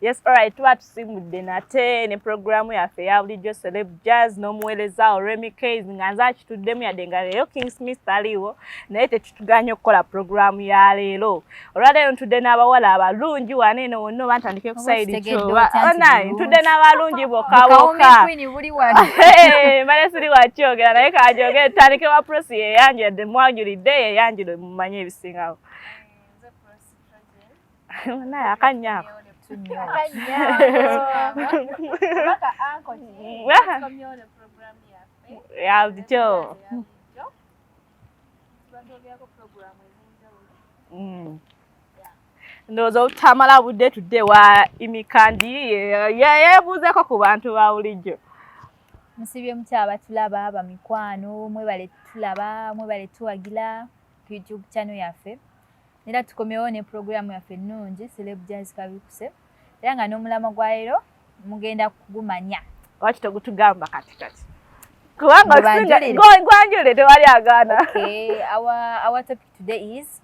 Yes, alright, tuba tusimudde nate ne programu yaffe ya bulijjo Celeb Jazz n'omuweereza o Remy K's nga nze akituddemu yadde nga leero King Smith taliiwo naye tetutuganye okukola programu ya leero. Olwaleero ntudde n'abawala abalungi wano eno wonna oba ntandike ku sayidi kyo. Ntudde n'abalungi bokka. Mbale siri wakyogera naye kagyogere tutandike wa Prosi yeyanjula yadde mwajulidde yeyanjula mumanye ebisingawo. Naye akanyaako. Ndowooza obutamala budde tudde wa Imikandi yeebuuzeko ku bantu ba bulijjo. Musibye mukyaba tulaba bamikwano mwebale tulaba mwebale tuwagira ku YouTube channel yaffe. Era tukomyewo ne programu yaffe ennungi Celeb Jazz kabikuse. Era nga n'omulama gwa leero mugenda kugumanya. Lwaki togutugamba kati? Kubanga gwanjule tewali agaana. Okay, our topic today is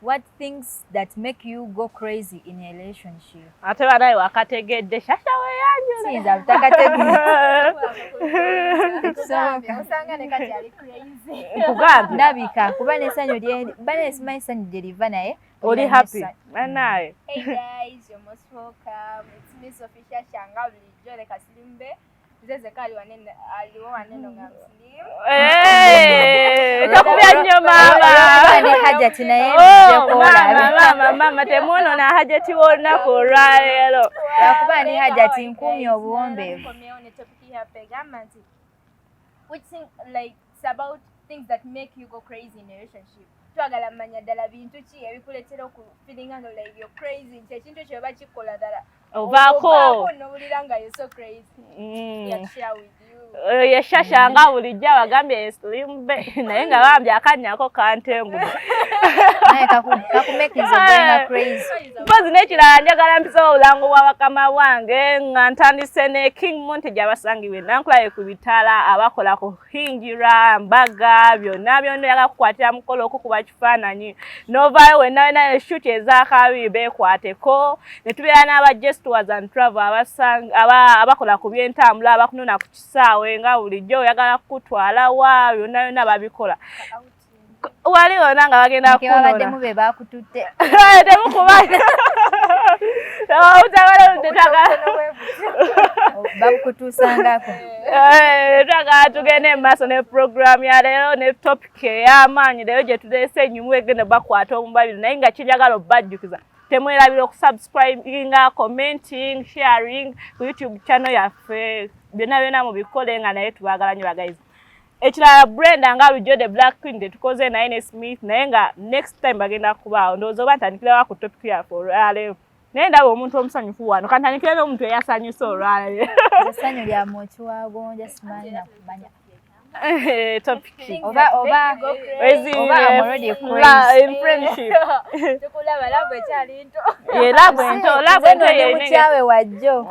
what things that make you go crazy in a relationship. Ate banaye wakategedde shasha weyanjule. Sinza butakategedde. Usanga ne kati ali crazy. Kugambye. Ndabika kuba n'essanyu lye bane simanyi essanyu lye liva naye. Oli happy. Banaye. Hey guys, you're most welcome. It's me Sofia Shanga bulijjo leka silimbe. Nze kali wanene aliwo waneno nga muslim. Takubya nnyo mama. Ndi Hajati naye mama temuno na Hajati wonna ku olwaleero. Yakuba ndi Hajati nkumye obuwombeevu. Which thing, like, it's about things that make you go crazy in a relationship. Twagala manya ddala bintu ki ebikuleetera feeling nga like you're crazy. Ekintu ekyo oba kikola ddala. Ovaako. N'owulira nga you're so crazy. Yeah, share with you. Yeshasha nga bulijjo abagambye silimbe naye nga bambye akanyako kantengu. Naye kakumekiza going crazy. Mpozi n'ekirala njagala mpisewo obulango bwa bakama bwange nga ntandise ne King Monte gy'abasangibwa enankulaye ku bitala abakola ku hingira mbaga byonna yagala kukwatira mukolo okukuba kifaananyi n'ovaayo wenna eshuti ez'akabi beekwateko ne tubeera n'aba Just Tours and Travel abakola ku by'entambula abakunona ku kisaawe nga bulijjo oyagala kukutwala wa byonna babikola. Wali wona nga bagenda kunona. Kebadde mube bakututte. Temukubanya. Utabale utetaga. Bakutusangako. Taga tugende maaso ne program ya leero ne topic y'amaanyi leero gye tuleese ennyumu egenda bakwata omubabiri naye nga kinjagala obajjukiza. Temwerabira okusubscribinga, commenting, sharing ku YouTube channel yaffe. Byonna mubikole nga naye tubaagala nnyo guys. Ekirala Brenda nga bulijjo the Black Queen tetukoze naye ne Smith naye nga next time bagenda kubaawo ndowooza oba ntandikira ku topic yaffe olwaleero. Naye ndaba omuntu omusanyufu wano kantandikira n'omuntu eyasanyusa olwaleero. Essanyu lya moki wagonja simanyi nakumanya. Topic. Oba I'm already crazy. In friendship. Tukulaba labo ekyali nto. Labo nto mukyawe wajjo.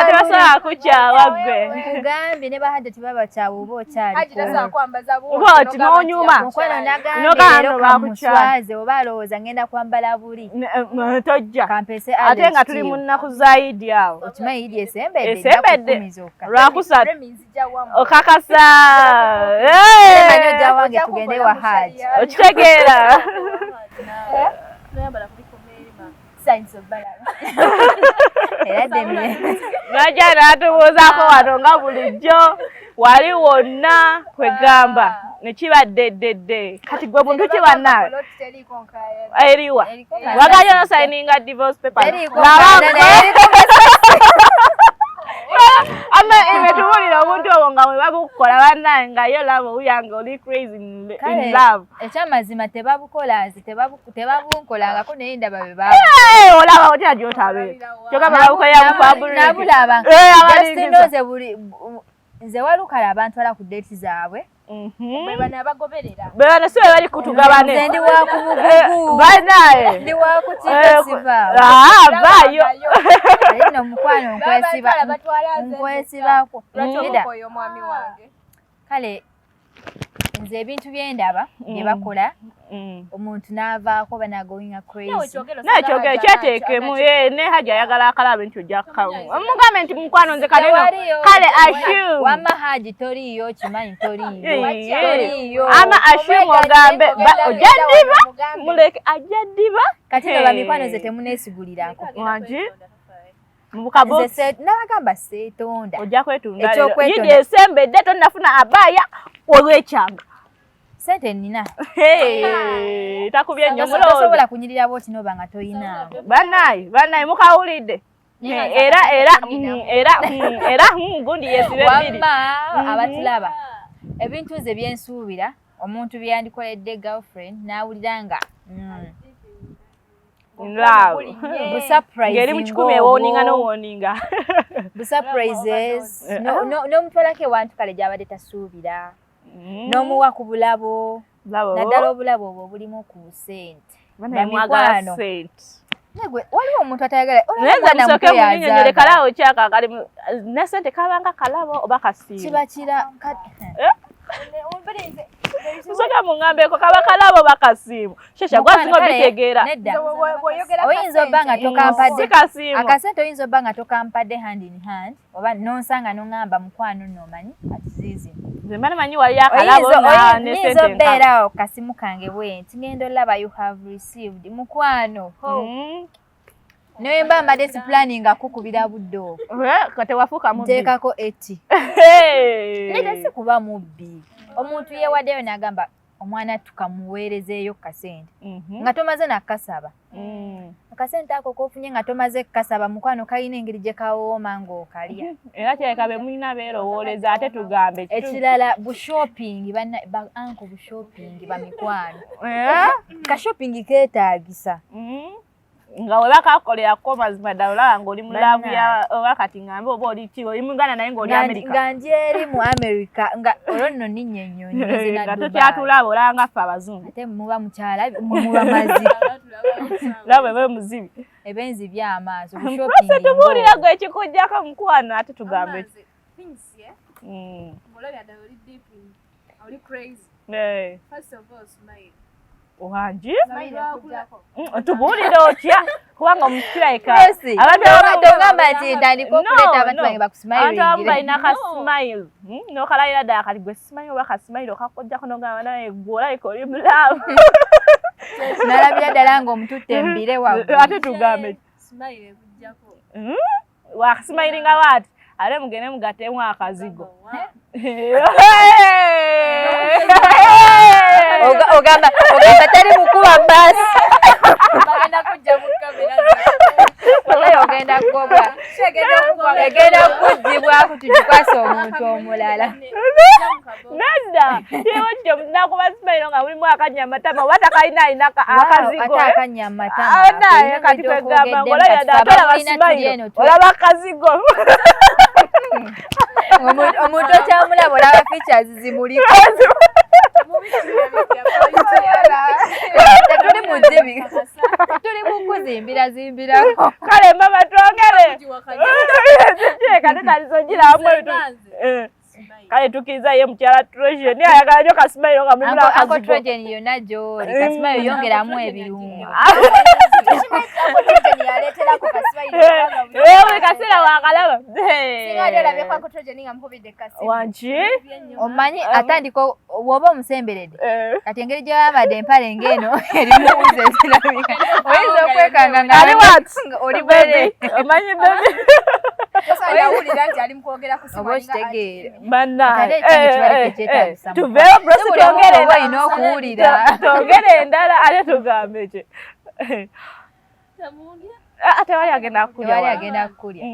Tasobola kukyawa gwe. Nkugambye ne Bahajati baba kyawe oba okyali. Hajitasobola kwambaza buuti. Bw'oti n'onyuma. Mukwano nagambye leero kamuswaze oba alowooza ngenda kwambala buli. Tojja. Kampese ate nga tuli mu nnaku za Idi awo. Okimanyi Idi esembedde. Esembedde. Lwakusatu. Okakasa. Manyo jja wange tugende wa Haji. Okitegeera. Science of balance. Era demye. Najja n'atubuuzaako wano nga bulijjo wali wonna kwegamba ne kibadde kati gwe buntu ki bannaawe eriwa wagayo signinga divorce paper imetubulira omuntu obwo nga bwe babukukola bannaawe nga yo labo uyange oli crazy in love. Ekyamazima tebabukolanzi tebabunkolangako naye ndaba be olaba otya gy'otabe kyogamba babukolera mu fabuliki nabulaba nze walukala abantwala ku deeti zaabwe bana abagoberera bana sibe bali kutugabane nze ndi wa ku mugugu banaye ndi wa ku kisiva bayo alina omukwano nkwesibako lwaki omukoyo omwami wange kale nze ebintu byendaba bye bakola omuntu n'avaako banagoinga crazy nakyogere kyeteekemu ne hajja ayagala akalaba nti ojja kukamu omugambe nti mukwano nze kaneno kale assume wama haji toriyo kimanyi toriyo ama assume ogambe ojja ddiba muleke ajja ddiba kati no bamikwano ze temuneesigulirako wangi mubukabo nabagamba seetonda ojja kwetunda yidi esembedde tonnafuna abaya olw'ekyanga sente nina takubye nnyo mulowooza tosobola kunyirira bwoti noba nga toyina bannaye mukawulidde era gundi yesibe bbiri wamma abatulaba ebintu ze byensuubira omuntu byeyandikoledde girlfriend n'awulira nga ngeri mu 10 ewoninga n'owoninga busurprises n'omutwalako ewantu kale gy'abadde tasuubira n'omuwa ku bulabo naddala obulabo obwo bulimu ku sente bamikwano waliwo omuntu atayagala nayezamusoke munyonyole kalabo kyakakali ne sente kabanga kalabo oba kasiimu kiba kira musoke mungambeko kaba kalabo bakasiimu shesha gwazinga obitegeera oyinza obba nga tokampadde kasiimu akasente oyinza obba nga tokampadde hand in hand oba nonsanga noŋŋamba mukwano nomanyi atizizi zemba nemanyi wali akalabo oyinza obbeerawo kasimu kange bwenti ngenda olaba you have received mukwano Noyemba mbadde planning akukubira budde obwo. Katewafuka mubbi. Nteekako 80. Neda si kuba mubbi. Omuntu yewaddeyo n'agamba omwana tukamuweerezeeyo kasente. Nga tomaze nakasaba. Akasente ako kofunye nga tomaze kasaba mukwano kalina engeri gye kawooma ng'okalya. Era kyekabe mulina beerowooleza ate tugambe. Ekirala bu shopping ba anko bu shopping ba mikwano. Ka shopping keetaagisa. Nga weba kakolera ko mazima dawula ngoli mulavu ya wakati ngambe oba oli kiwo imugana naye ngoli America nga njeri mu America nga olonno ninye nnyonyi zina Dubai nga tukyatulaba olanga fa abazungu ate muba mukyala muba mazi lawe we muzibi ebenzi byamaaso bu shopping tubulira gwe ekikujjako mukwano ate tugambe ngolabya dawuli deep oli crazy first of all smile Ohanji? Tubulira otya kubanga omukira eka. Abantu ngamba nti ndandiko kuleta abantu bange bakusmile. Abantu abalina ka smile. No kalayira da kali gwe smile oba ka smile okakojja kono ngamba naye gwola ikoli mulavu. Nalabira ddala ng'omututte mbire waggulu. Ate tugambe smile ebujjako. Wa smilinga wati. Ale mugene mugatemu akazigo. Ogamba tali mukuba basi. Bagenda kujja mu kamera. Oyo ogenda kugobwa. Egenda kujjibwa kutujikwasa omuntu omulala. Nanda. Yewo kyo nakuba smile nga mulimu akanyamatama wata kalina inaka akazigo. Ata akanyamatama. Ana kati kwegamba ngola ya datola basmile. Olaba akazigo. Omuntu okyamulaba olaba features zimuliko. Tetuli muzibi. Tuli mukuzimbira zimbirako. Kale mama twongere. Kale talizojira amwe tu. Kale tukiza ye mkyala treasure ni ayagala nyo kasmile nga mumula akazigo. Ako treasure yonna gy'oli kasmile yongeramu ebirungo. Kasira wakalaba. Wanchi? Omanyi atandika woba omusemberedde. Kati engeri gy'ayambadde empale ng'eno erimu wuzi ezirabika. Oyinza okwekanga nga oli bwere. Omanyi bebe. Oba okitegeera. Banna. Tuveewo brosi twongere olina okuwulira. Twongere endala ate tugambe kye. Ate wali agenda kukulya. Wali agenda kukulya.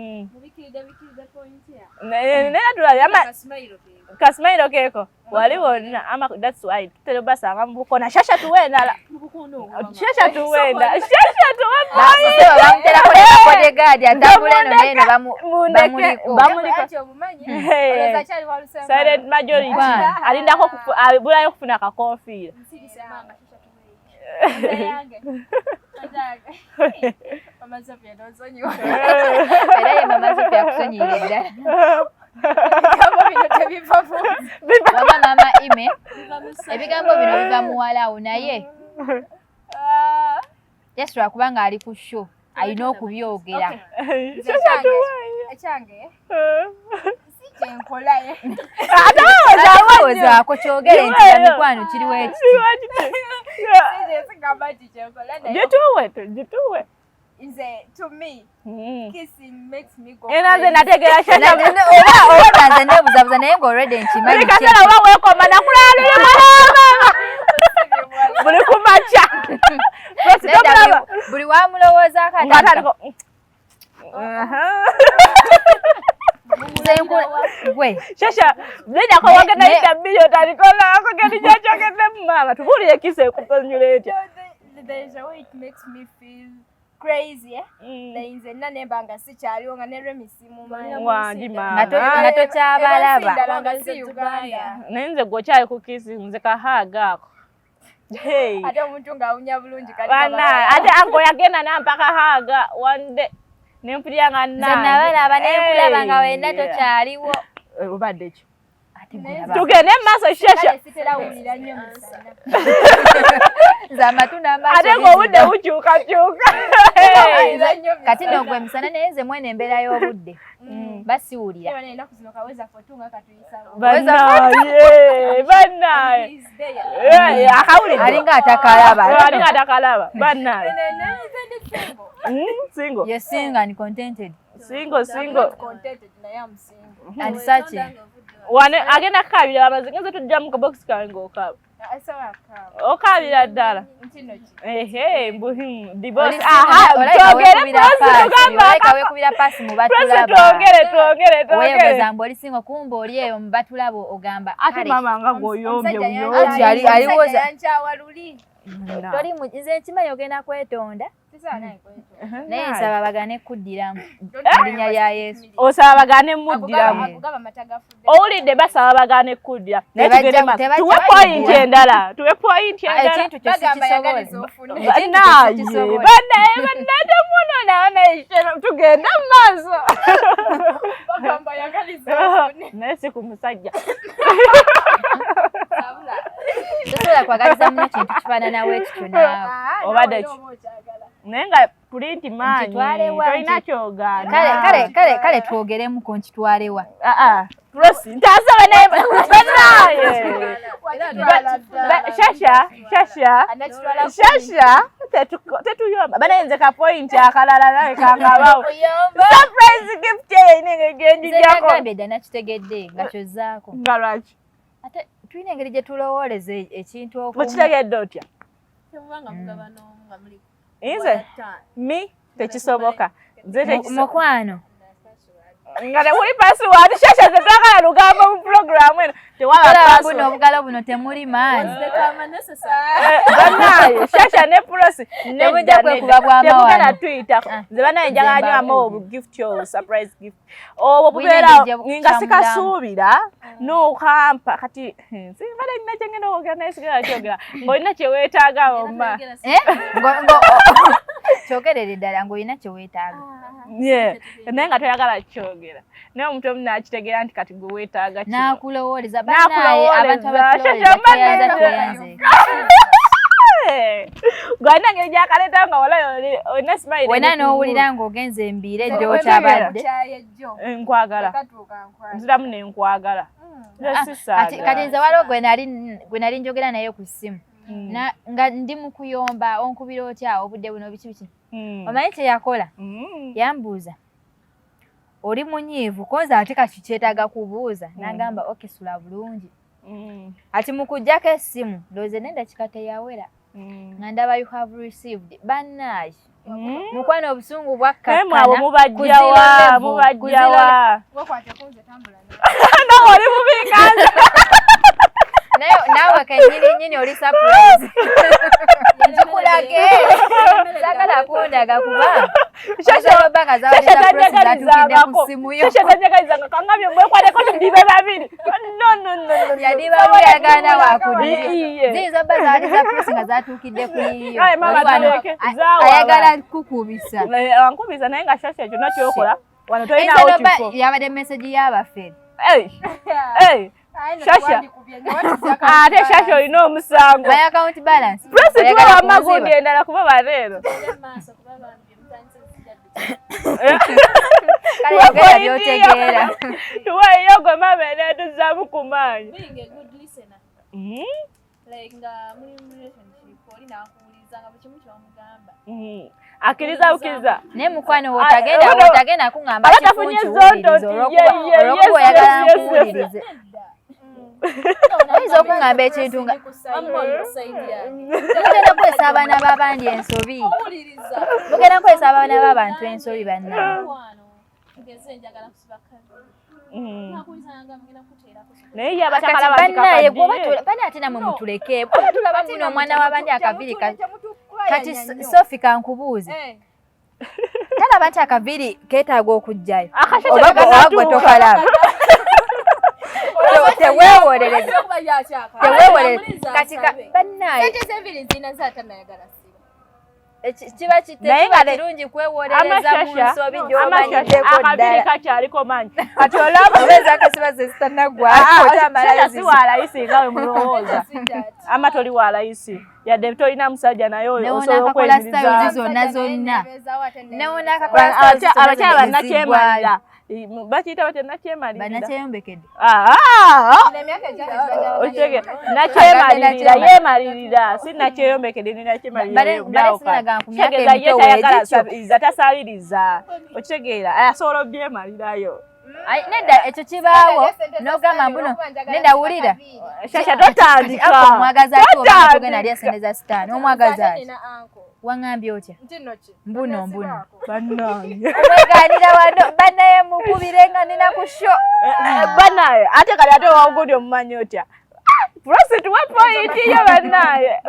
Naye tulabye kasmile keeko wali wonna ama that's why tutero basanga mubukona shasha tuwendala shasha tuwenda baseba bamuterako bodyguard atambula eno neno bamuliko silent majority alindako abulayo kufuna akakofiira Mama Sophia dozonyiwa. Era ye Mama Sophia akusonyiira ddala. Wama mama Ime ebigambo bino biva muwalawo naye yasula kubanga ali ku show alina okubyogera ekyange sikyekolaye atawoozaako kyogere nti mikwano kiriwo gituwe nze to me kissing makes me go nze nategeera oba nanze nebuzabuza naye ng'olredde nkimanyi kasala oba weekoma nakulaalire buli kumakya buli wamulowoozaako atandika gwe shasha nenya ko wagenda ita biliyo talikola ko gedi jachokete mama tubulire kise kuponyula etya there is a way it makes me feel crazy nze nanembanga sikyaliwo nga nerwe misimu wangi nga tokyabalaba nenze gwokyali ku kisi nze kahaga ako ate omuntu ng'awunya bulungi ate ango yagenda nampaka haga one day nempulira nga nabalaba nenkulaba nga wena tokyaliwo obadde ekyo tugende maaso shasha ate ng'obudde bukyukakyuka kati nogwe misana naye nze mwene embeera y'obudde basiwulira bannaye akawulidde alinga atakalaba bannaye single ye singa ni contented single and such wane agenda kakabira amazinga tujja mu kabox kange okaba okabira ddala mbuhimu divorce wekubira pasi mu batulaba weyogoza oli singa kumba oli eyo mu batulaba ogamba ate mama nga goyombye buyombye aliwoza toli nze nkimanyi ogenda kwetonda naye nsaba bagane kuddiramu linnya lya Yesu osaba bagane muddiramu owulidde basaba bagane kuddira naye tugende tuwe point endala ekintu kyo sikisobola bannate muno naye tugende mu maaso naye si ku musajja tosobola kwagaliza muno kintu kifaananawo ekityo naawe obadde ki naye nga pulinti maanyi tolina kyogaana kale twogeremuko nkitwalewa prosi ntasaba naye shasha tetuyomba banayenze ka point akalala nawe kangabawo surprise gift yenengegenjijako dda nakitegedde nga kyozaako nga lwaki ate tulina engeri gye tulowooleza ekintu okukitegedde otya nze mi tekisoboka mukwano nga tewuli password shasha zetwagala lugambo mu program eno tewala buno obugalo buno temuli maanyi banaye shasha ne prosi temujja kwekuba bwamawano Twitter nze banaye njagala nnyo amawo gift yo surprise gift obwo bubeera nga sikasuubira n'okampa kati simbala nina kyengenda okwogera naye sigala kyogera ng'olina kyeweetaaga omba kyogerere ddala ng'olina kyeweetaaga naye nga toyagala kyogera naye omuntu omu nakitegeera nti kati gwe weetaaga n'akulowooleza banaye abantu abatulowoleza tweyanze gwalina ngeri gyakaleeta nga wala olina simayire wena n'owulira ng'ogenza embiire ejjo kyabadde nkwagala nziramu nenkwagala kati nze waliwo gwe nali njogera naye ku ssimu nga ndi mu kuyomba onkubira otya obudde buno biki biki omanyi kyeyakola yambuuza oli munyiivu konza ate kati kyetaaga kubuuza n'agamba okesula bulungi ati mu kuggyako essimu ndowooza n'endakika teyawera nga ndaba you have received bannaayi mukwano obusungu bwakkakana mubajjawa nawe oli mubinganza naawe kenyini oli surprise nzikulage sagala kundaga kuba shashabanga zawe zatukide ku simu yo shashanyagalizanga kangabye mwekwaleko tudibe babiri no yadiba yagana wakudi zizo bazali za press nga zatukide ku iyo ayagala kukubisa ankubisa naye nga shasha ekyo nakyokola wano tolina otifo yabade message y'abafere Shasha ate Shasha olina omusango my account balance president wa magondi endala kuba bareero kale yogera byotegeera tuweeyo gwe mama eneetuzaamu ku maanyi akkiriza bukiriza naye mukwano wotagenda kuŋŋamba kifunkiwuliriza olwokuba oyagala nkuwulirize oyinza okuŋŋamba ekintu nga mugenda kukozesa abaana b'abandi ensobi mugenda kukozesa abaana b'abantu ensobi bannange naye ye kati bannaye bana ate namwe mutuleke bwaba tulaba muno omwana w'abandi akaviri kati Sophie kankubuuze talaba nti akaviri keetaaga okujjayo oba gwe tokalaba teweewolereze kati bannaye kiba kirungi kwewolereza mu nsobi gy'omanyiddeko ddala kakyaliko manyi kati olwabuzezako siba ze zitanaggwako otamalayo si waalayisi nga we mulowooza ama toli waalayisi yadde tolina musajja naye osobola okweyimiriza zonna abakyala bannakyemalira bakiyita batya nakyeyombekedde nakyemalirira yeemalirira si nakyeyombekedde ni nakyemalirirategeeza ye tayagala sabiriza tasaliriza okitegeera asobola obyemalirayo nedda ekyo kibaawo n'ogamba mbuno nedda wulira Shasha totandika omwagaza ati oba togenda ali asendeza sitaani omwagaza ati waŋŋambye otya mbuno bannange omwegaanira wano bannaye mukubire nga nina ku sho bannaye ate kali ate wagundi omumanyi otya Prosi tuwe point iyo bannaye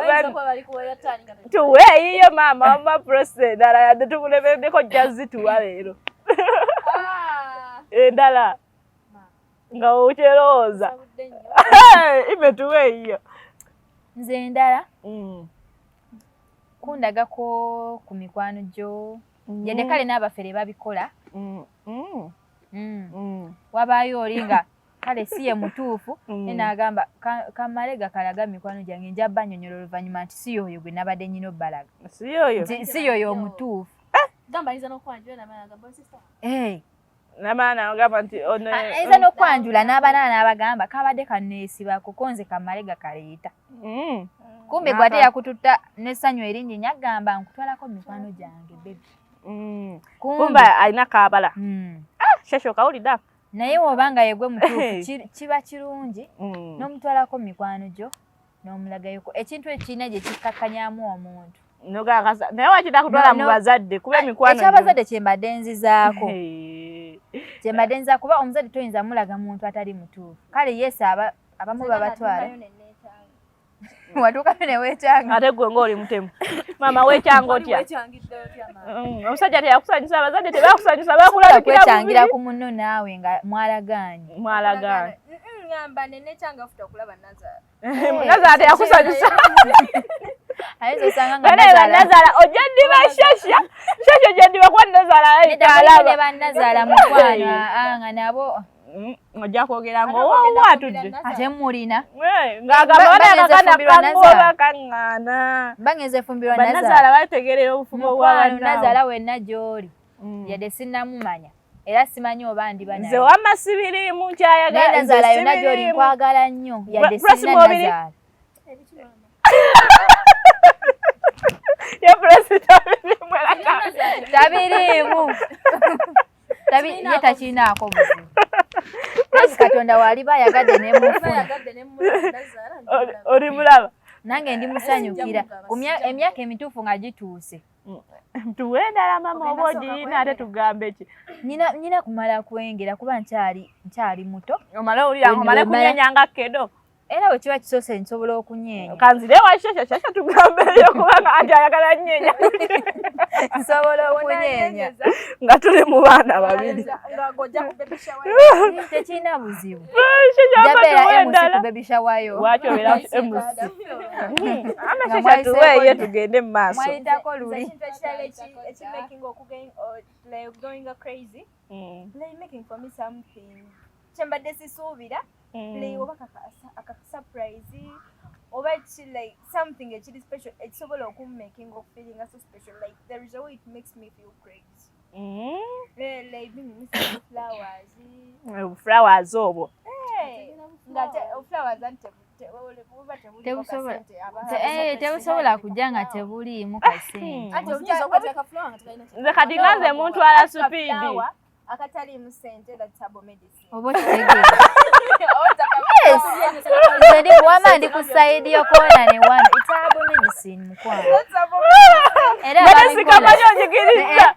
tuweeyiyo maama wama prosi endala yadde tumulemeddeko jazzi tuwa leero endala nga okyerowooza ime tuweeyiyo nze endala kundagako ku mikwano gyo yadde kale n'abafere babikola wabaayo oli nga kale si ye mutuufu nenagamba kamale gakalaga mikwano gyange nja banyonyola oluvannyuma nti si yoyo gwe nabadde nyina obbalaga si yoyo omutuufu namaana agamba nti ayinza n'okwanjula n'abaana n'abagamba kabadde kanneesibako konze kamale gakaleeta kumbe gwe ate yakututta n'essanyu eringi nyagamba nkutwalako mikwano gyange bebi kumbe alina kaabala Shasha okawulidda naye wobanga yegwe mutuufu kiba kirungi n'omutwalako mikwano gyo n'omulagayoko ekintu ekirina gye kikkakkanyamu omuntu naye wakita kutwala mu bazadde kuba emikwano ekyabazadde kyembadde nzizaako kyembadde nzizaako kuba omuzadde toyinza mulaga muntu atali mutuufu kale yesi abamu babatwala watuukayo ne weekyanga ate gwe ng'oli mutemu maama weekyanga otya omusajja teyakusanyusa abazadde tebakusanyusa bakwetangira ku munno naawe nga mwalagaanye ngamba nenekyanga futa okulaba Nazara Nazara teyakusanyusa ayinza osanga nga Nazara ojja ddiba Shasha ojja ddiba kwa Nazara ne bannazaala mukwano nga nabo ojja kwogera ng'owatudde ate mulina ng'agamba banakakanakangoba kaŋŋaana bangenze efumbirwa Nazaala bategerera obufumo bw'abannaabwe Nazaala wenna gy'oli yadde sinnamumanya era simanyi oba ndi banaye nze wamma sibiriimu nkyayagala naye Nazaala yonna gy'oli nkwagala nnyo yadde sirina Nazaala tabiriimu ye takirinaako buzibu naye Katonda waaliba ayagadde nemufuna oli mulaba nange ndi musanyukira emyaka emituufu nga gituuse tuwe endala mama oba ogirina ate tugambe ki nyina kumala kwengera kuba nkyali muto omale kunyenyanga kedo era bwe kiba kisoose nsobola okunyenya kanzire wa Shasha tugambeyo kubanga ati ayagala nyenya nsobola okunyenya nga tuli mu baana babiri tekirina buzibu jabeera emusi ku baby shower yo wakyobera emusi Shasha tuweeyo tugende mu maaso mwayitako luli going crazy making for me something kyembadde sisuubira play oba aka surprise oba like something actually special ekisobola okummaking of feeling so special like there is a way it makes me feel great. Like flowers obo flowers tebusobola kujja nga tebuliimu kasente. Nze kati nganze muntu ala supiidi akataliimu sente that's herbal medicine. Oba kitegeeza. Nze ndi buwama ndi ku side yokoona ne wano it's herbal medicine mukwano. Era sikamanya onyigiriza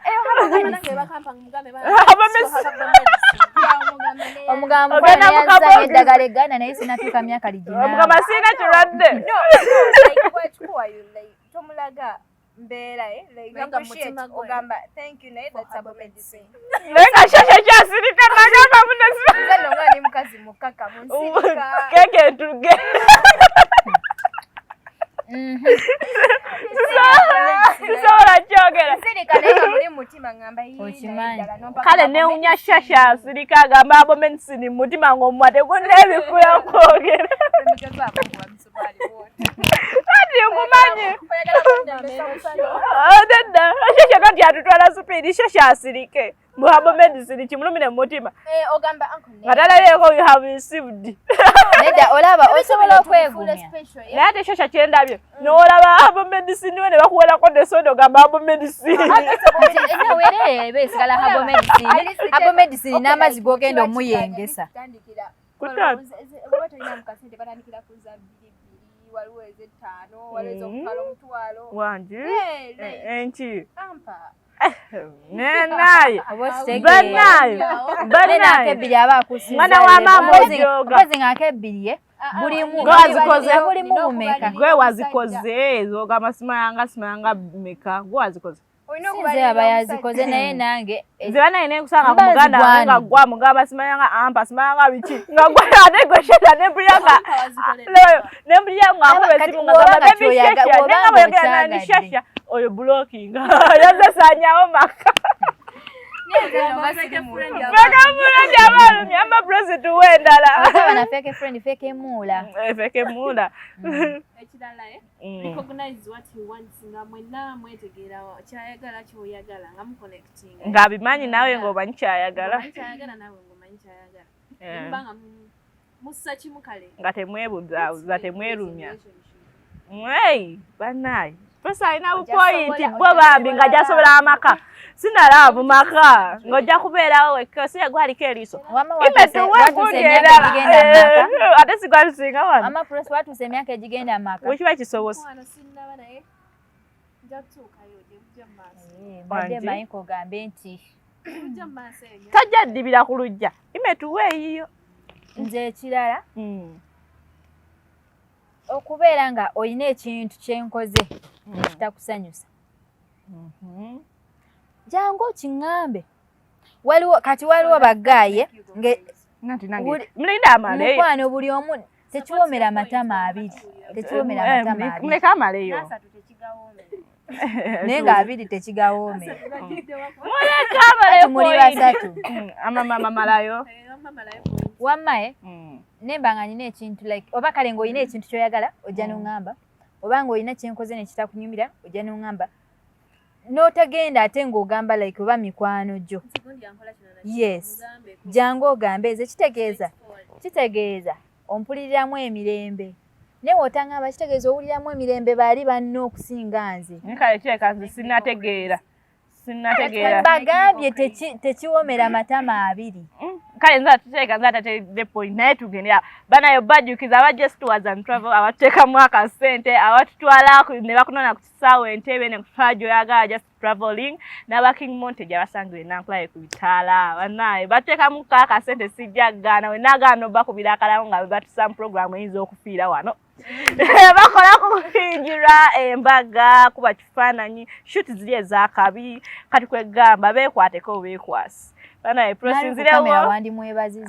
omugambo yazza eddagala egganda naye sinatuuka myaka ligina. omugamba singa kirwadde tomulaga mbeera ogamba thank you naye that's herbal medicine. naye kashasha kyasirika nagamba munonga ni mukazi mukaka munsirika keke entuge sobola kyogera kale newunya shasha asirika agamba abo medicine mutima ng'omwa tegunneebikula kwogera kati nkumanyi dedda shasha kati atutwala supiidi shasha asirike abo medicine kimulumire mu mutima nga talabyeko you have received nedda olaba osobola okwegumya naye ate shasha kyendabye n'olaba abo medicine we ne bakuwerako nesoda ogamba abo medicine enawere eba esigala habo medicine n'amazzi g'ogenda omuyengesa wanje enki nenaye banaye ebbiri aba akusiza mwana wa maama ojoga mpozi ng'ako ebbiri bulimu bumeka gwe wazikoze zogamba simayanga meka gwe wazikoze sinze aba yazikoze naye nange nze banaye nekusanga ku muganda nga gwa mugamba simayanga ampa simayanga biki nga gwe ate gwe sheta nembuliyanga akube esimu nga gamba bebi shesha nenga bweyogera nani shesha oyo bulokinga yazesanyawo maka ama president wendala fake friend fake mula fake mula ekirala recognize what you want nga mwenna mwetegeera kyayagala kyoyagala nga muconnecting ng'abimanyi nawe ng'omanyi kyayagala nawe ng'omanyi kyayagala mbanga mussa kimu kale nga temwebuzabuza temwerumya banaye pesa alina bupoyinti bo bambi nga gyasobola amaka sinalaavu maka ng'ojja kubeerawo wekka siye gwaliko eriiso ate sigwalusinga wano amapresi watuusa emyaka egigenda amaka wekiba kisobosa badde mayiko gambe nti tajja ddibira ku lujja imetuwe eyiyo nze ekirala okubeera nga olina ekintu kyenkoze ekitakusanyusa jangu okiŋŋambe waliwo bagaaye mulinda amaleyo mukwano buli omu tekiwomera amatama abiri muleka amaleyo naye nga abiri tekigawoomera muleka amaleyo muli basatu amalayo wammaye nemba nga nina ekintu like oba kale ng'olina ekintu kyoyagala ojja n'oŋŋamba oba ng'olina kyenkoze nekitakunyumira ojja n'oŋŋamba n'otagenda ate ng'ogamba like oba mikwano gyo yes jangu ogambe ezo kitegeeza ompuliriramu emirembe naye w'otaŋŋamba kitegeeza owuliramu emirembe baali banna okusinga nze kale kireka nze sinnategeera bagambye tekiwomera amatama abiri kale nze atuteeka nze atate the point naye tugendera banayo bajjukiza abajja situwas and travel abatuteekamu akasente abatutwala ne bakunona ku kisaawe entebe ne kutwala gy'oyagala just traveling n'aba King Montage abasangire nankulaye ku bitaala banaye batuteekamu akasente sijja gaana we naagaana obakubira akalamu nga batusamu programu eyinza okufiira wano bakola kufinjira embaga kuba kifaananyi shuti ziri ezakabi kati kwegamba beekwateko beekwasi banaye prosinzirewo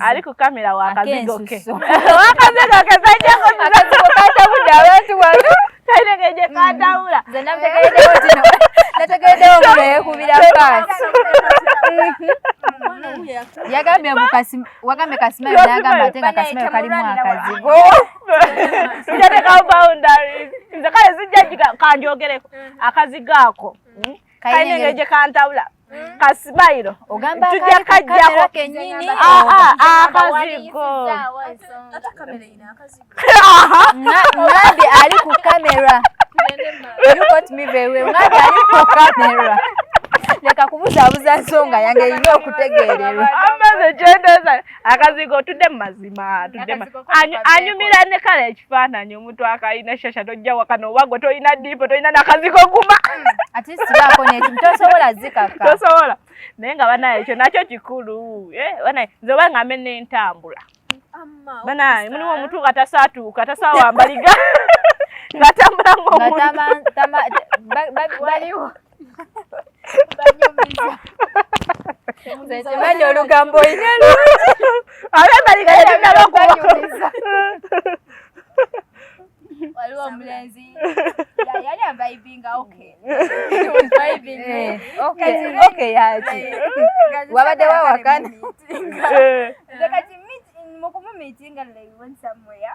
ali ku kamera wakazigoke wakazigoke zajjakatabuda abantu wano kainegeje katawula nategeredewo muno yekubira paasi Yagambye wagambe Kasima n'agamba ate nga Kasima kalimu akazigo. Sijateka boundaries. Nze kale sijja kanjogereko akazigo ako. Kaine ngeje kantawula. Kasimairo ogamba tujja kajja kenyini akazigo Ngadi ali ku camera. You got me very well. Ngadi ali ku camera. Leka kubuzabuza nsonga yange ino okutegeererwa. Amaze gyendeza akazigo tudde mazima tudde anyumira ne kale ekifaananyi omuntu akayina shasha tojja wakano wagwe toyina dipo toyina n'akazigo guma ati sibako n'ekimu tosobola zikaka tosobola naye nga banaye ekyo nakyo kikulu banaye nze oba ngambe n'entambula banaye mulimu omuntu katasaatuuka tasawambaliga ngatambula waliwo Semani olugambo ina abembaliga yalinabakuwa waliwo omulenzi yali avibinga okay yaki wabadde wawakana kati mukumumitinga like went somewhere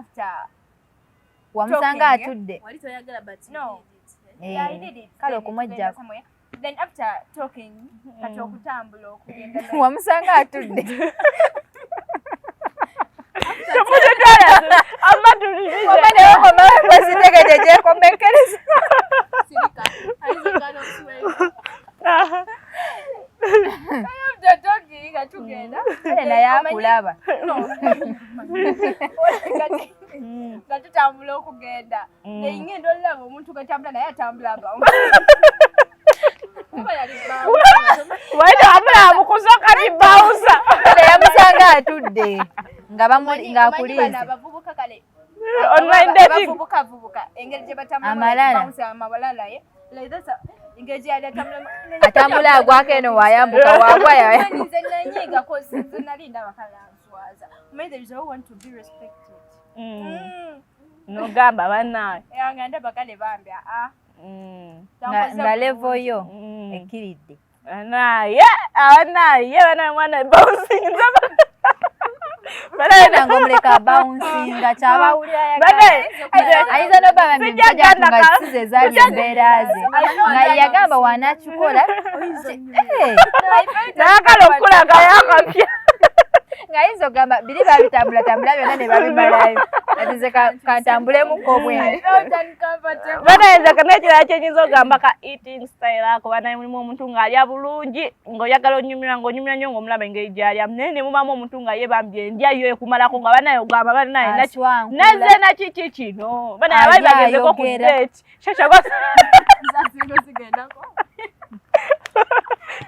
after wamusanga atudde no yeah, I did it. Kale okumwejja then after talking kati okutambula okugenda wamusanga atudde nayakulaba nga tutambula okugenda ng'engendo olaba omuntu gatambula naye atambulanga waita amula mukusoka nibausa yamusanga atudde ng'akulize abavubuka kale online dating abavubuka engeri gye amalala amabalalaye engeri gye yali atambula agwako eno wayambuka wagwa nze nanyiigako sinze nali ndaba kalanswaza there is all want to be respected nogamba banaye nga ndaba kale bambi nga levo yo ekkiridde anaye banaye mwana bouncing nga omuleka bouncing kyabawulira ayinza noba nga kisize ezaali embeera ze nga yagamba wanakikola nayagala okukulaga yakapya ngayinza ogamba biri babitambula byonna ne babimalayo atize kantambulemu obwenge banayinza kanekirala kyenyinza ogamba ka eating style ako banaye mulimu omuntu ng'alya bulungi ng'oyagala onyumira ng'onyumira nnyo ng'omulaba engeri gy'alyamu naye ne mubamu omuntu nga yebambye endyayo ekumalako nga banaye ogamba banaye nazze nakiki kino banaye abali bagezeko ku date shasha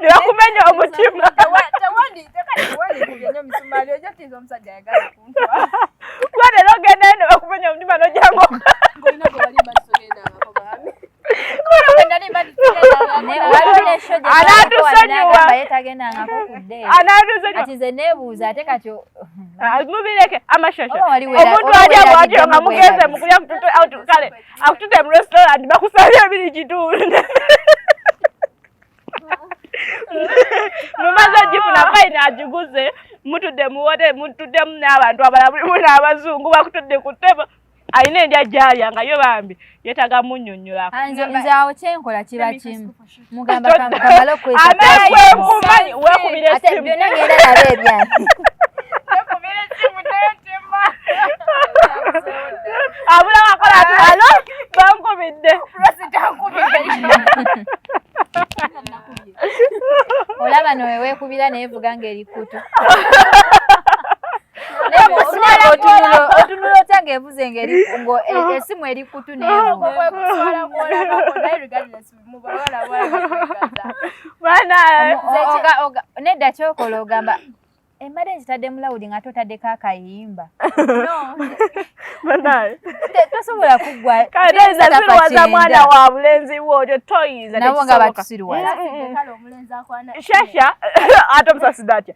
nebakumenya omutima lero ogenda ene bakumenya omutima nojango atize nebuuza ate kati mubireke amashasha omuntu alya bwatyo nga mugeze mukulya kale akutudde mu restaurant bakusabye ebiri kitundu mumaze ogifuna fayini agiguze mutuddemu n'abantu abalala mulimu n'abazungu bakutudde ku ttebo alina endya gyalya nga yo bambi yeetaga munnyonnyolako nze awo kyenkola kiba kimu mugamba kamale okwekumanyi weekubira ate byonna ngenda nabo ebyange abula wakola ati alo bankubidde olaba nowe weekubira neevuga ng'erikutu otunula otanga evuze ng'esimu erikutu neevuga nedda kyokola ogamba embadde nkitadde mulawudi nga totaddeko akayimba tosobola kuggwa siriwaza mwana wa bulenzi bwotyo toyinza nabo nga batusiriwaza shasha ate omusasidde atya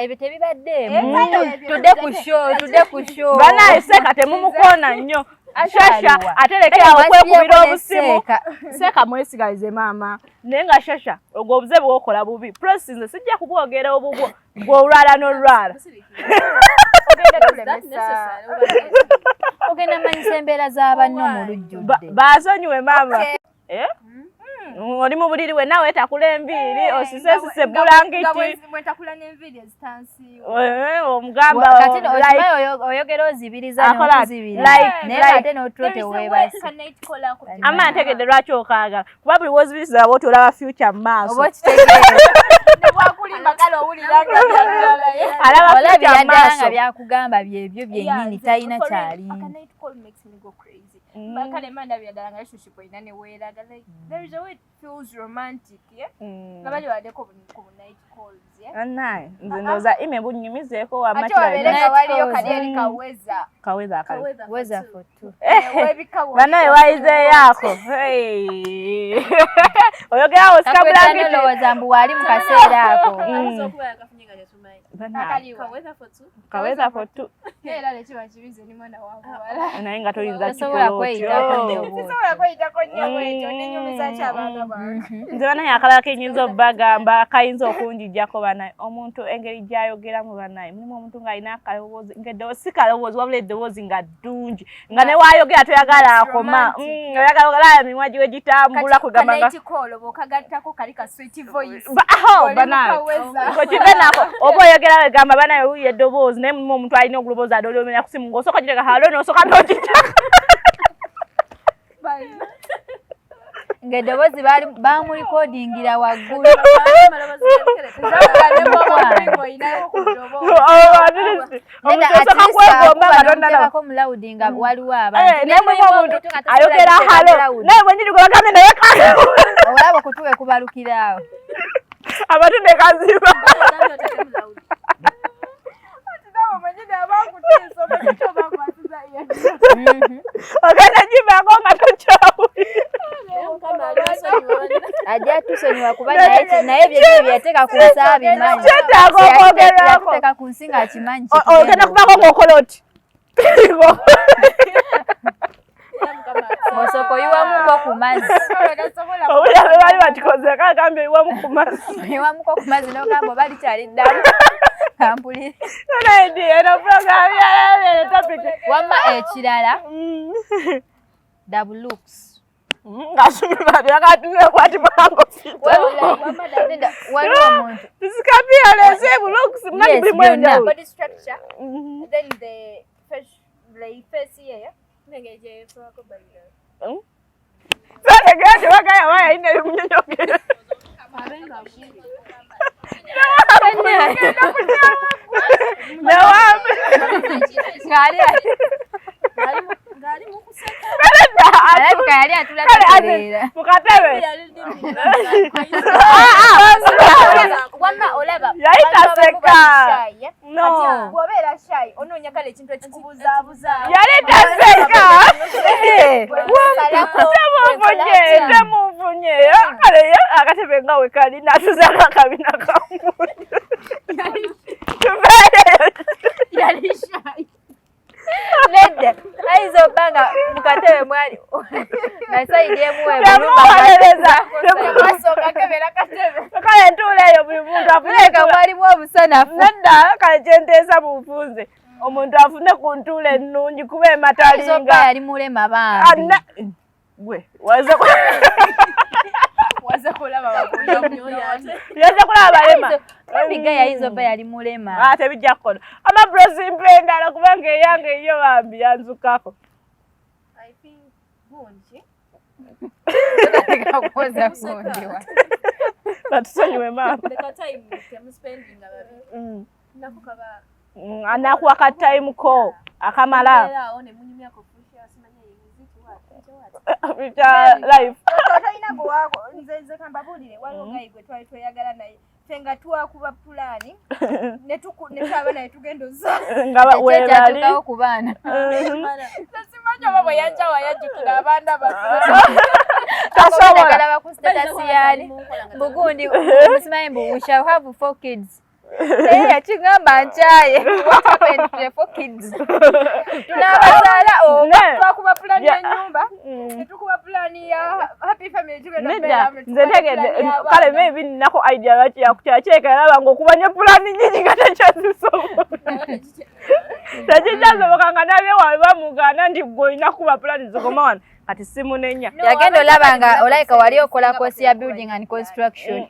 ebyo tebibaddeemu tudde ku show banaye seka temumukoona nnyo Shasha aterekera okwekubira obusimu seeka mwesigalize maama naye nga Shasha ogwo obuze bwokola bubi prosinze sijja kubwogera obubwo bw'olwala n'olwala ogenda manyisa embeera z'abanno mu lujjudde baasonyiwe maama oli mu buliri we nawe etakula enviiri osisesise bulangiti omugamba kati oyogera ozibiriza n'okuzibira naye ate n'otulo teweebase ama ntegedde lwaki okaagala kuba buli wozibiriza aba otolaba future mu maaso oba okitegeera olabira ddala nga byakugamba byebyo byennyini talina kyalimu kale manda byadala nga relationship ina ne weeraga like there is a way it feels romantic nga bali wadeko ku night calls naye nze ndowooza ime bunyumizeeko ate wabeera waliyo kadyeri weza for two banaye wayizeeyo oyogerawo sikabulangiti nolowooza mbu wali mu kaseera ako kaweza for two era lekiba kibize ni mwana wabuwala naye nga toyinza osobola kweyitako nnyo bwetyo nenyumiza kyabaana bange nze banaye akalala kenyinza obbagamba kayinza okunjijjako banaye omuntu engeri gyayogeramu banaye mulimu omuntu ng'alina akalowoozi ng'eddoboozi si kalowoozi wabula eddoboozi nga ddungi nga ne waayogera toyagala akoma oyagala ogalaba emimwa giwe gitambula kwegamba nga bw'okagattako kali ka sweet voice banaye kokive nako oba oyogera wegamba banaye wuyo eddoboozi naye mulimu omuntu alina oguloboozi adolomera ku simu ng'osooka giteka halo n'osooka n'ogitaka ng'eddoboozi bamurikodingira waggulu omuteekako mulawudi nga waliwo abantu naye mulimu omuntu ayogera halo naye bwenyini gwe bagambe naye kale olaba okutuwe kubalukiraawo abantu ne kaziba ogenda gibako nga tokyawulira ajja tusonyiwa kuba naye byebyo byeteeka ku nsi abimanyi kyetaaga okwogerwako yateeka ku nsi ng'akimanyi ogenda kubako ng'okola oti osooka oyiwamuko ku mazzi owulira be baali bakikoze kagambye oyiwamu ku mazzi oyiwamuko ku mazzi n'ogamba oba likyaliddamu kampulire naedi eno program yalabere topic wamma ekirala double looks ngasumibabyakatunekwatimango waliwo omuntu tisikapiyalesebu looks mnani buli mwenjawulo body structure then the face here sategera tewagaya wayayina ebimunyonyogera newambi alabika yali atulatereera mukatebe wamma olaba yali taseka bw'obeera shy onoonya kale ekintu ekikubuzaabuza yali taseka temunfunye kale akatebe nga wekali natuzako akabina kamuntu yali shy nedda ayinza obba nga mukatebe mwali nga sayidi masooka kebera katebe kale ntuula eyo buli muntu afuneka mwalimu obusanafu nedda kale kyenteesa bufunze omuntu afune ku ntuula ennungi kuba ematalinga yali mulema bambi gwe waza kulaba yaza kulaba balema biga yayinza obba yali mulema tebijja kukola amabrosi mpendala kubanga eyange eyo bambi yanzukako batusonyiwe maama anakuwa kataimu ko akamala life nze kambabulire waliwo gayi gwe twali tweyagala naye ffe nga twakuba pulaani netwaba naye tugenda ozaakyatukawo ku baana simanyi oba bwe yajjawa yajjukira abaana bagalaba ku statasi yaali bugundi musimanyi mbu we shall have 4 kids Yakigamba nchaye. What happened to for kids? Tunabasala twakuba plan ya nyumba. Tukuba plan ya happy family tugenda bela. Nze tegedde kale maybe nako idea lati ya kukyacheka laba ngokubanya plan nyinyi kata kyazisobola. Tajijazo nga nabye waba mugana ndi goina kuba plan zikoma wana kati simu nenya. Yagenda olabanga olaika wali okola course ya building and construction.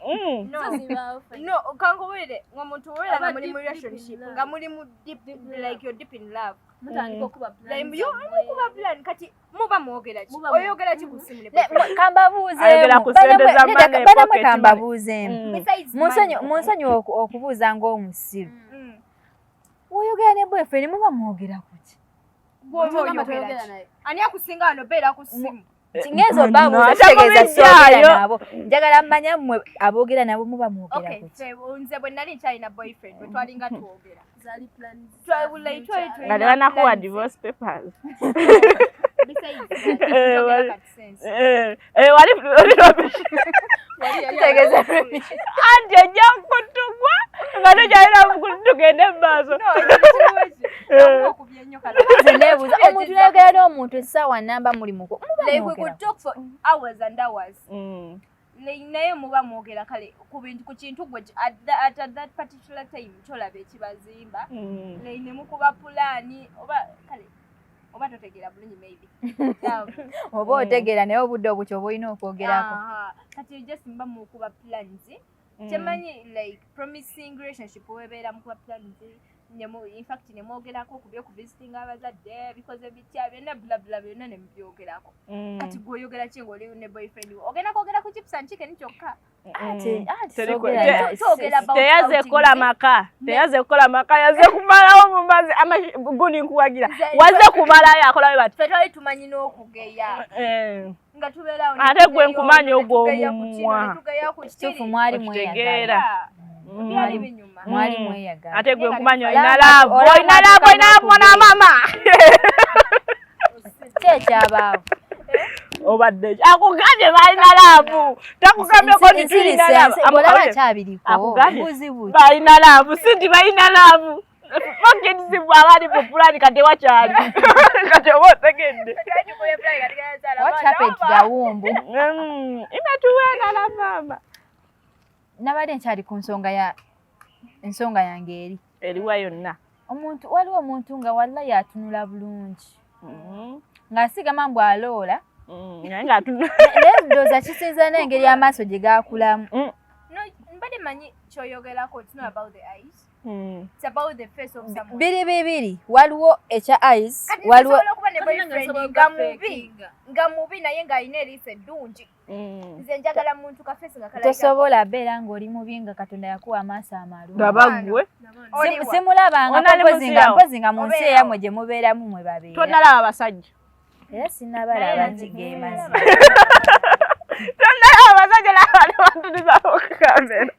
No, kangowele ngomuntu wera nga muri mu relationship nga muri mu deep like you're deep in love. Mutandika okuba plan. Like you kuba plan kati muba mwogera ki? Oyogera ki kusimu ne? Kamba buuze. Ayogera kusendeza mane pocket. Kamba buuze. Munsonyi okubuuza ng'omusiru. Oyogera ne boyfriend muba mwogera kuki? Ani akusinga ano beera ku simu. Kingezo babu zategeza sogera nabo. Njagala mmanya mmwe aboogera nabo muba mwogera kuki? Okay, nze bwe nali nkyalina boyfriend bwe twalinga twogera. Zali plans. Nga banakuwa divorce papers. Tegeza andi ejja kutugwa nga tojalina tugende maaso. Zinebuza omuntu yagala n'omuntu essaawa namba muli muko. Like we could talk for hours and hours. Naye muba mwogera kale ku bintu ku kintu gwe at that particular time kyolaba ekibazimba. Ne mukuba pulaani oba kale oba totegera bulungi maybe. Oba otegera naye obudde obukyo oba olina okwogerako. Kati just mba mukuba plans. Temanyi like promising relationship webeera mukuba plans. In fact nemwogerako kubyo ku visiting abazadde because ebitya byonna bla bla byonna ne mbyogerako. Kati gwoyogera ki ng'oli ne boyfriend wo ogenda kwogera ku chips and chicken kyokka. Teyaze kukola maka. Teyaze kukola maka yaze kumalawo mu mazi amaguni nkuwagira. Waze kumalayo akola bati. Ffe twali tumanyi n'okugeya. Nga tubeerawo ate gwe nkumanyi ogwo omumwa. Kituufu mwali mweyagala. Byali binyuma. Mwali mweyagala. Ate gwe nkumanyi olina laavu. Olina laavu mwana mama. Kyekyabaawo. Obadde akugambye balina laavu. Takugambye ko tulina laavu. Olaba kyabiriko. Buzibu. Balina laavu. Sindi balina laavu. Okenzibu abali mu plan kati wakyali. Kati oba otegedde. What happened to the womb? Imetuwena na mama. Nabadde nkyali ku nsonga yange eri. Eriwa yonna. Waliwo omuntu nga walla yatunula bulungi. Ng'asigama mbu aloola. Naye ng'atunula. Ndowooza kisinza n'engeri amaaso gye gaakulamu. Mbadde manyi kyoyogerako, it's not about the eyes. It's about the face of someone. Biri. Waliwo ekya eyes. Waliwo okuba ne boyfriend nga mubi naye ng'alina eriiso eddungi. Nze njagala muntu ka face nga kalaga. Tosobola beera ng'oli mubi nga Katonda yakuwa amaaso amalungi. Ndabagwe. Simulabanga mpozi nga mu nsi eyammwe gye mubeeramu mwe babeera. Tonnalaba abasajja. Era sinnabalaba nti ge mazima. Tonnalaba abasajja n'abali bantuliza okukamera.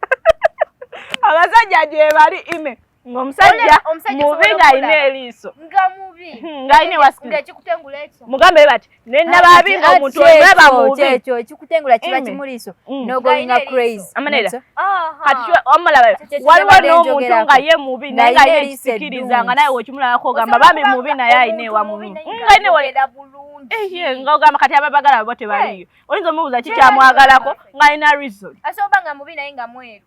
Abasajja gye bali ime ng'omusajja mubi ng'alina eriiso. Nga mubi. Ng'alina wasikira. Ekikutengula ekyo. Mugambe bati nennababi ng'omuntu olaba mubi. Ekyo ekikutengula kiba kimuliiso. N'ogoyinga crazy. Amanera. Kati omulaba waliwo n'omuntu nga ye mubi naye ng'alina ekisikiriza nga naye wekimulabako ogamba bambi mubi naye alina ewa mubi. Ng'alina wera bulungi. Ng'ogamba kati ababagala bo tebaliyo. Oyinza omubuuza kikyamwagalako ng'alina reason. Asoba nga mubi naye nga mweru.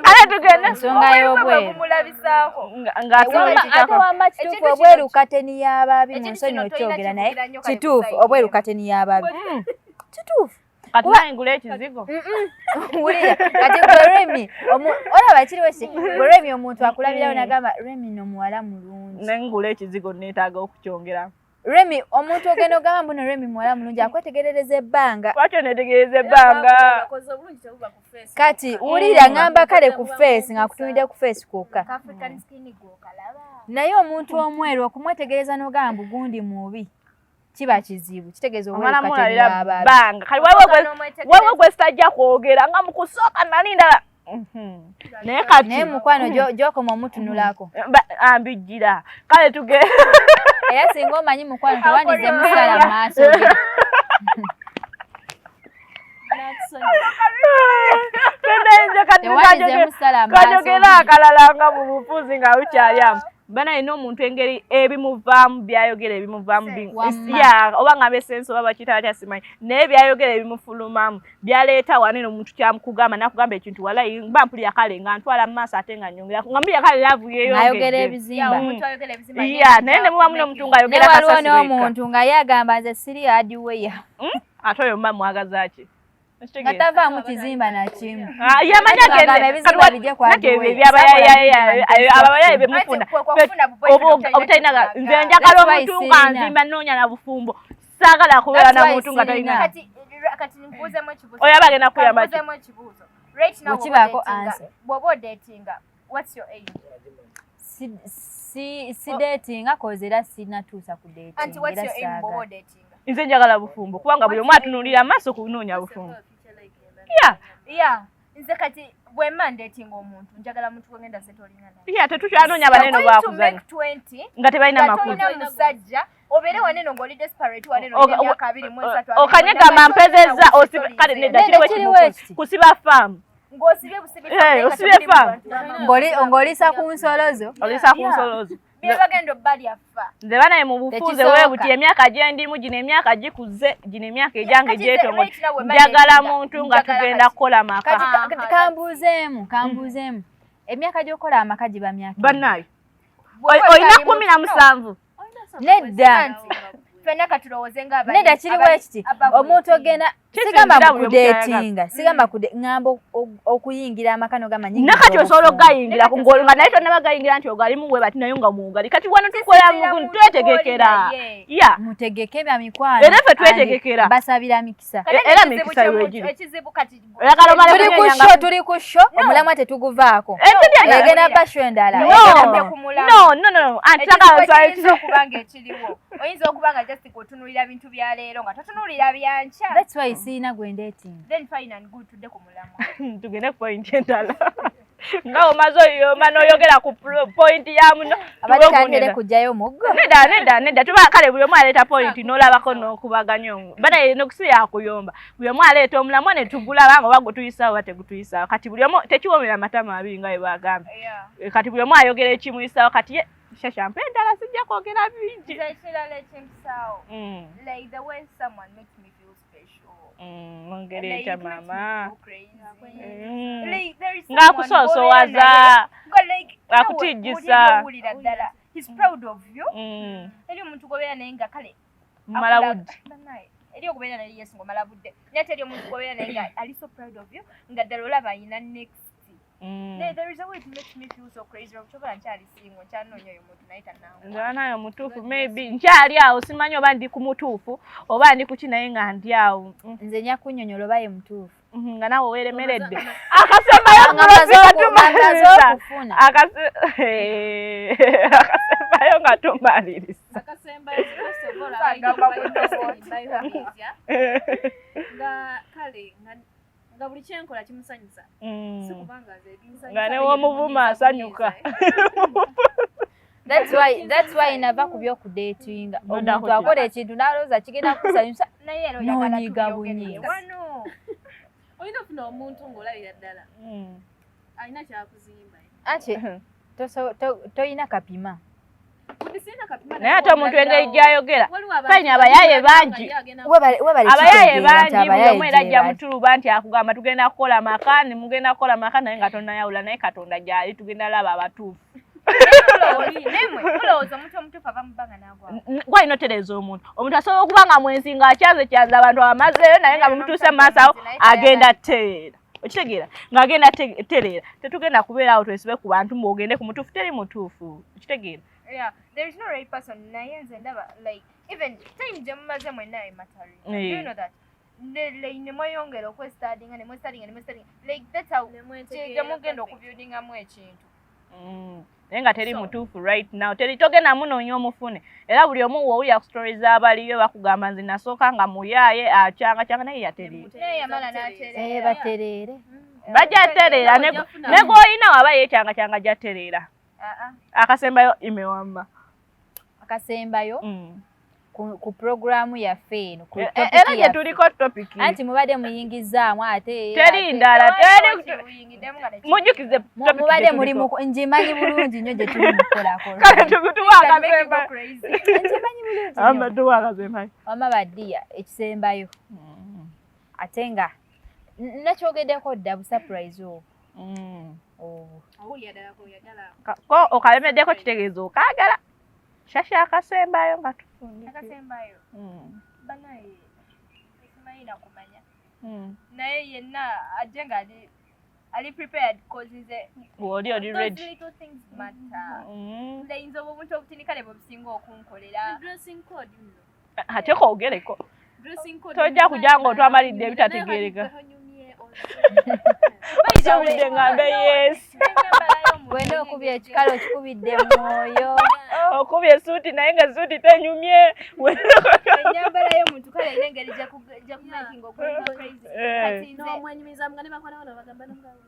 Kale tugende ensonga y'obweru ate wamma kituufu obweru kateni y'ababi mu nsonyi okyogera naye kituufu obweru kateni y'ababi kituufu kati nayingula ekizigo wulira kati gwe Remi olaba kiriwo ki gwe Remi omuntu akulabirawo nagamba Remi n'omuwala mulungi nengula ekizigo neetaaga okukyongeramu Remi omuntu ogenda ogamba mbuno Remi muwala mulungi akwetegerereza ebbanga lwaki oneetegereza ebbanga kati wulira ngamba kale ku face ng'akutunidde ku face kwokka naye omuntu omweru okumwetegereza n'ogamba mbu gundi mubi kiba kizibu kitegeeza obwerukatenaabanga kali wewe gwe sitajja kwogera nga mu kusooka nali ndala naye kati naye mukwano gy'okoma omutunulako ambijjira kale tugenda era singa omanyi mukwano tewandize musala mu maaso ge kajogera akalala nga mu bufuzi nga ukyali amu bana ino omuntu engeri ebimuvaamu byayogera ebimuvaamu oba nga besensi oba bakiyita batya simanyi naye byayogera ebimufulumamu byaleeta wanene omuntu kyamukugamba nakugamba ekintu walayi mba mpulira kale nga ntwala mu maaso ate nga nyongera nga mpulira kale laavu yeeyongedde naye ne muba muno omuntu ng'ayogera kasasiro eka n'omuntu nga yagamba nze siri hardware ate oyo mba mwagaza ki nga tavaamu kizimba na kimu yamanya abayaye bemufuna obutalina nze njagala omuntu nga nzimba noonya na bufumbo saagala kubeera na muntu nga talina oyo aba agenda kuyamba ki wekibaako ansa bw'oba odeetinga what's your age si datinga koze era sinatuusa ku anti what's your aim bw'oba odeetinga nze njagala bufumbo kubanga buli omu atunuulira amaaso kunoonya bufumbo nze kati bwe mba ndeetinga omuntu njagala muntu gwengenda setolina naye tetukyanoonya abanene bakuzanya nga tebalina makulu musajja obeere waneno ng'oli desperate waneno emyaka 23 okanyegamba mpezezza kale nedda kiriwo kusiba faamu ng'osibye osibye faamu ng'olisa ku nsolozo olisa ku nsolozo byebagenda obbali afa nze banaye mu bufuuze weebuti emyaka gyendimu gino emyaka gikuze gino emyaka ejange gyetongo njagala muntu nga tugenda kukola maka kambuuzeemu emyaka gy'okola amaka giba myaka bannaye olina 17 nedda ffenna katulowooze ng'abali nedda kiriwo ekiti omuntu ogenda sigamba kudeetinga sigamba ngamba okuyingira amaka nogamba nyingi nakati osobola okugayingira nga naye tonnabagayingira nti ogalimu bwe bati naye nga mugali kati wano tukola twetegekera mutegeke bya mikwano era ffe twetegekera basabira mikisa era mikisa wegiri tuli ku sho omulamwa tetuguvaako egenda basho endala okubanga ekiriwo oyinza okubanga just otunuulira bintu bya leero nga totunuulira byanca that's why siina gwendeetinga then fine and good tudde ku mulamwa tugende ku point endala nga omaze oyoma n'oyogera ku point ya muno abatangere kujjayo muggo nedda tuba kale buli omu aleeta point n'olabako n'okubaganya bana enokusi yakuyomba buli omu aleeta omulamwa ne tugulaba nga oba gutuyisaawo oba tegutuyisaawo kati buli omu tekiwomera matama abiri nga bwe bagambye kati buli omu ayogera ekimuyisaawo kati ye shashampe endala sijja kwogera bingi ekirala ekimpisaawo like the way someone makes me feel special ngeri etya mama ng'akusoosowaza akutijjisa he's proud of you eri omuntu gobeera naye nga kale mumala budde eri okubeera naye yesu ng'omala budde naye teri omuntu gobeera naye nga ali so proud of you nga ddala olaba ayina next there is a way it makes me feel so crazy okukyobala nkyali singo nkyanoonya oyo muntu naye tannangu naye omutuufu maybe nkyali awo simanyi oba ndi ku mutuufu oba ndi kuki naye nga ndi awo nze nyakunnyonnyola oba ye mutuufu nga nawe weeremeredde akasembayo nga tumaliriza nga buli kyenkola kimusanyusa sikubanga nze ebinzanyusa nga ne w'omuvuma asanyuka that's why nava ku by'okudeetinga omuntu akola ekintu n'alowooza kigenda kusanyusa n'onyiga bunyiga olina ofuna omuntu ng'olabira ddala alina kyakuzimba ati toyina kapima naye ate omuntu engeri gy'ayogera fayini abayaye bangi abayaye buli omu era ajja mutuluba nti akugamba tugenda kukola amaka ne mugenda kukola amaka naye nga tonnayawula naye katonda gy'ali tugenda laba abatuufu gwalina otereeza omuntu asobola okuba nga mwensi ng'akyanze abantu abamazeeyo naye nga bumutuuse mu maaso awo agenda tereera okitegeera ng'agenda tereera tetugenda kubeera awo twesibe ku bantu mbwogende ku mutuufu teri mutuufu okitegeera Yeah, there is no right person. Naye nze ndaba like even time gye mumaze mwenna ematari. Do you know that? Ne mweyongera okwestudyinga ne mwestudyinga like that's how gye mugenda okubuildingamu ekintu. Naye nga teri mutuufu right now togenda munoonya omufune era buli omu woowulira ku stories abaliyo bakugamba nze nasooka nga muyaaye acyanga naye yatereera batereere bajja tereera ne gw'olina waba yeecyanga jatereera akasembayo imewamba akasembayo ku programu yaffe eno ku topic era je tuliko topic anti mubadde muyingizaamu ate teri ndala teri mujukize topic mubadde muri njimanyi bulungi nnyo gye tuli mukolako kale tukutuwa akasemba njimanyi bulungi amba tuwa akasemba wama baddiya ekisembayo ate nga nakyogeddeko dda busurprise obwo ko okalemeddeko kitegeeza okaagala shasha akasembayo nga tufundike akasembayo banaye ekimanyi nakumanya naye yenna ajje nga ali prepared cause oli ready little things matter ndayinza obuntu obutinikale bwebusinga okunkolera ate koogereko tojja kujja ng'otwamalidde ebitategeereka Sobidde ngambe yes. Wena okubye ekikalo kikubidde mwoyo. Okubye esuuti naye nga esuuti tenyumye. Ennyambala y'omuntu kale ine engeri gya kumaking okulinga crazy. Kati nze n'omwenyumiza mugane bakola wano bagamba n'omugabo.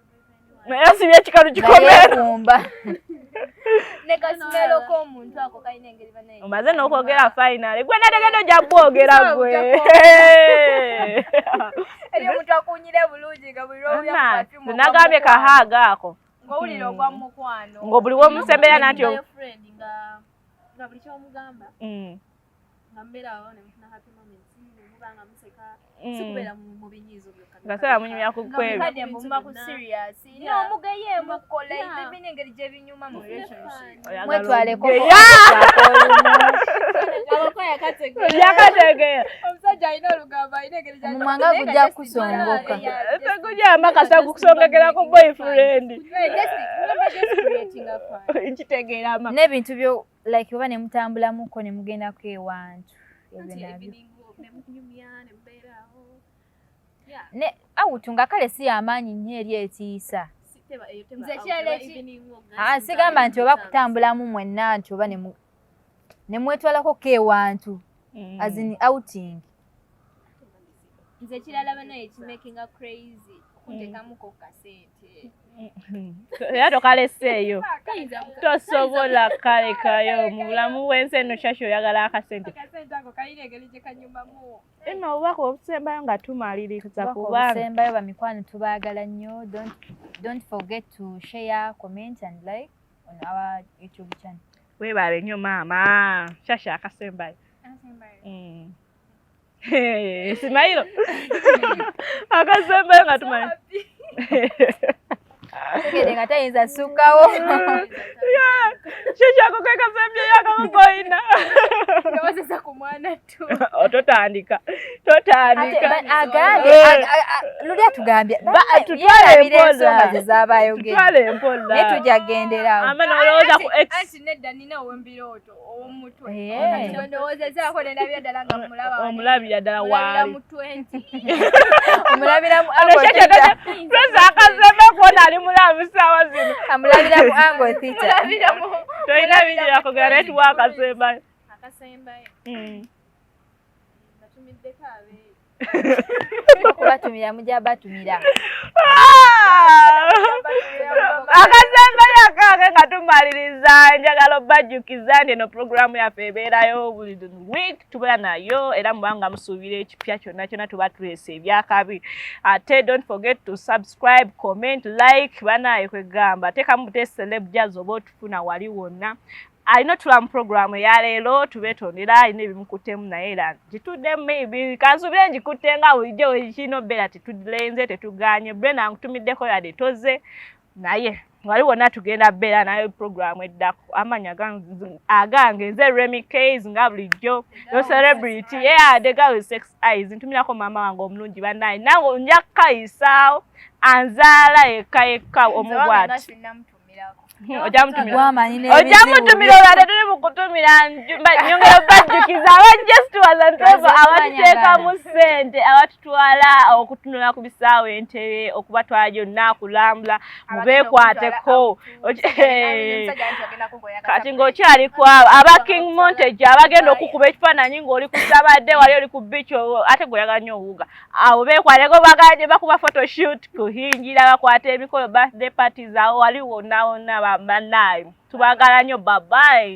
Naye asibye ekikalu kikomera. Ne kasimero k'omuntu ako kalina engeri banaye. Omaze n'okwogera final. Gwe nategedde ojja bwogera gwe. Eri omuntu akunyire bulungi nga buli lwo byakufatimu. Nagambye kahaaga ako. Ng'owulira ogwa mukwano. Ng'obuli w'omusembera natyo. Nga buli ky'omugamba. Nga mbeera awo ne mufuna happy moments. Mubanga museka. Sikubeera mu binyiizo byokka. Gasera munyumya ku kwebyo. Kade mbumba ku serious. No mugeye mukola ibine engeri gye binyuma mu relationship. Mwetwaleko. Yakategera. Omusajja alina olugamba alina engeri gye. Omumwanga gujja kusongoka. Tegujja amaka kusongekera ku boyfriend. Nkitegeera ama. N'ebintu byo like oba ne mutambulamuko ne mugendako ewantu. Ne awutunga kale si amaanyi nnyo eri etiisa. Sigamba nti oba kutambulamu mwenna nti oba ne mwetwalako kewantu as in outing. Nze kirala banaye kimakinga crazy kuntekamuko kasente. Era tokaleseeyo. Tosobola kalekayo mu bulamu bw'ensi eno shasho oyagala akasente. Akasente ako kalina engeri gye kanyumamu. Eno obubaka obusembayo nga tumaliriza kubanga obusembayo bamikwano tubaagala nnyo. Don't forget to share, comment and like on our YouTube channel. Weebale nnyo maama. Shasha akasembayo. Simailo. Akasembayo nga tumanyi. Tegede nga tayinza sukkawo. Shasha ako ke kasembye yakamukoina. Ngawazesa ku mwana tu. Totandika. Agambe luli atugambye. Tutwale empola. Zezaabayogera. Tutwale empola. Naye tujja kugenderawo. Amana olowooza ku ex. Anti nedda nina ow'embirooto ow'omutwe. Kati ndowoozezaako ne ndabira ddala nga mulaba. Omulabira ddala waali. Mu 20. Omulabira mu ango theta. Presa akasembe kuona ali mulamu saawa zino. Amulabira mu ango theta. Toyina bingi yakogera naye tuwa akasembayo. Akasembayo. Batumiddeko abeeyi. Bakubatumira mujja batumira. Akasembayo akake nga tumaliriza njagala obajjukiza nti eno programu yaffe ebeerayo buli week tubeera nayo era mubanga musuubira ekipya kyonna tuba tuleese ebyakabi. Ate don't forget to subscribe, comment, like banaye kwegamba teekamu bute celeb jazz oba otufuna wali wonna. Alina tulamu programu ya leero tubetondera alina ebimukutemu naye era gitudde maybe kansubire ngikutte nga bulijjo kino beera tetulenze tetuganye Brenda nkutumiddeko yadde toze naye wali wonna tugenda beera naye programu eddako amanya agange nze Remy K's nga bulijjo yo celebrity the girl with sex eyes ntumirako maama wange omulungi bannaye nange nja kukayisaawo anzaala yekka omugwati Oja mutumira olwate tuli mu kutumira nyongera bajjukiza just wazantoba awatuteeka mu ssente awatutwala okutunula ku bisaawo entebe okubatwala gyonna kulambula mubeekwateko kati ng'okyaliko aba King Montage abagenda okukuba ekifaananyi ng'oli ku Sabadde wali oli ku beach ate gw'oyagala nnyo owuga awo beekwateko baganje bakuba photoshoot kuhingira bakwata emikolo birthday parties awo wali wonna wonna banaye tubagala nnyo bye bye.